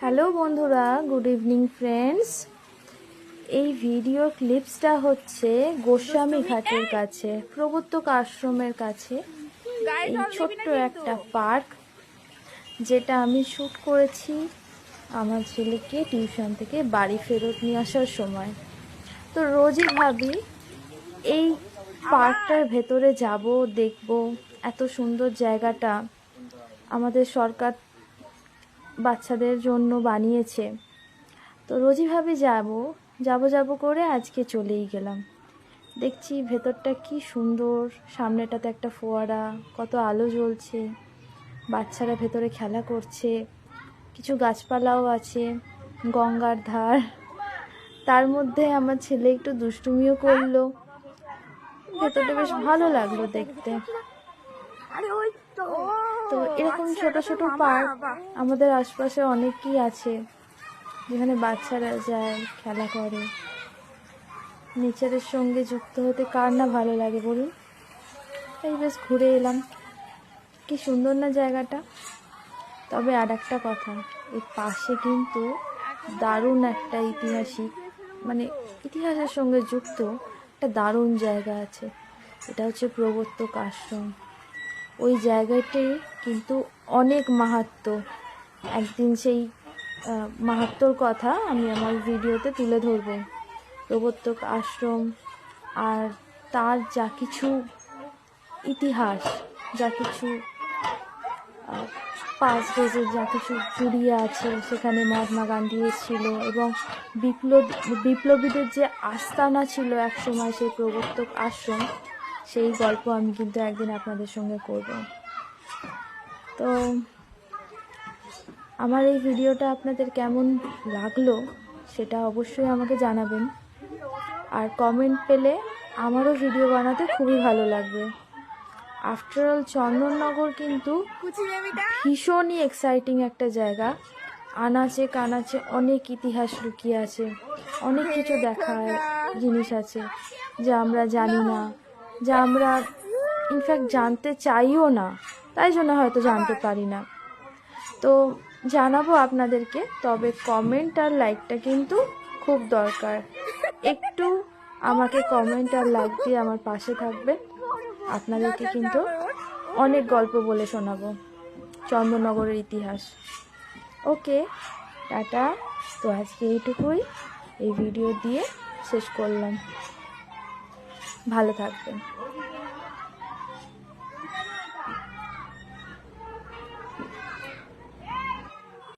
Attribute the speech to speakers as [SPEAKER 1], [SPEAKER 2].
[SPEAKER 1] Hello বন্ধুরা, good evening friends. এই video ক্লিপসটা হচ্ছে গোস্বামী ঘাটের কাছে, প্রবর্তক আশ্রমের কাছে এই ছোট্ট একটা পার্ক, যেটা আমি শ্যুট করেছি আমার ছেলেকে টিউশন থেকে বাড়ি ফেরত নিয়ে আসার সময়। তো রোজই ভাবি এই পার্কটার ভেতরে যাব, দেখব। এত সুন্দর জায়গাটা আমাদের সরকার বাচ্চাদের জন্য বানিয়েছে। তো রোজই ভাবি যাব করে আজকে চলেই গেলাম। দেখছি ভেতরটা কি সুন্দর, সামনেটাতে একটা ফোয়ারা, কত আলো জ্বলছে, বাচ্চারা ভেতরে খেলা করছে, কিছু গাছপালাও আছে, গঙ্গার ধার। তার মধ্যে আমার ছেলে একটু দুষ্টুমিও করলো। ভেতরটা বেশ ভালো লাগলো দেখতে। তো এরকম ছোট ছোট পার্ক আমাদের আশপাশে অনেকই আছে, যেখানে বাচ্চারা যায়, খেলা করে। নেচারের সঙ্গে যুক্ত হতে কার না ভালো লাগে বলুন। এই বেশ ঘুরে এলাম, কি সুন্দর না জায়গাটা। তবে আর একটা কথা, এর পাশে কিন্তু দারুণ একটা ইতিহাসের সঙ্গে যুক্ত একটা দারুণ জায়গা আছে। এটা হচ্ছে প্রবর্তক আশ্রম। ওই জায়গাটি কিন্তু অনেক মাহাত্ম্য। একদিন সেই মাহাত্ম্যর কথা আমি আমার ভিডিওতে তুলে ধরব। প্রবর্তক আশ্রম আর তার যা কিছু ইতিহাস, যা কিছু পাঁচ ডেজের যা কিছু জুড়িয়ে আছে, সেখানে মহাত্মা গান্ধী ছিল এবং বিপ্লবীদের যে আস্তানা ছিল একসময় সেই প্রবর্তক আশ্রম, সেই গল্প আমি কিন্তু একদিন আপনাদের সঙ্গে করব। তো আমার এই ভিডিওটা আপনাদের কেমন লাগলো সেটা অবশ্যই আমাকে জানাবেন। আর কমেন্ট পেলে আমারও ভিডিও বানাতে খুবই ভালো লাগবে। আফটার অল চন্দননগর কিন্তু ভীষণই এক্সাইটিং একটা জায়গা। আনাচে কানাচে অনেক ইতিহাস লুকিয়ে আছে, অনেক কিছু দেখার জিনিস আছে যা আমরা জানি না, যা আমরা ইনফ্যাক্ট জানতে চাইও না, তাই জন্য হয়তো জানতে পারি না। তো জানাবো আপনাদেরকে, তবে কমেন্ট আর লাইকটা কিন্তু খুব দরকার। একটু আমাকে কমেন্ট আর লাইক দিয়ে আমার পাশে থাকবেন। আপনাদেরকে কিন্তু অনেক গল্প বলে শোনাবো চন্দননগরের ইতিহাস। ওকে, টাটা। তো আজকে এইটুকুই এই ভিডিও দিয়ে শেষ করলাম। ভালো থাকবেন।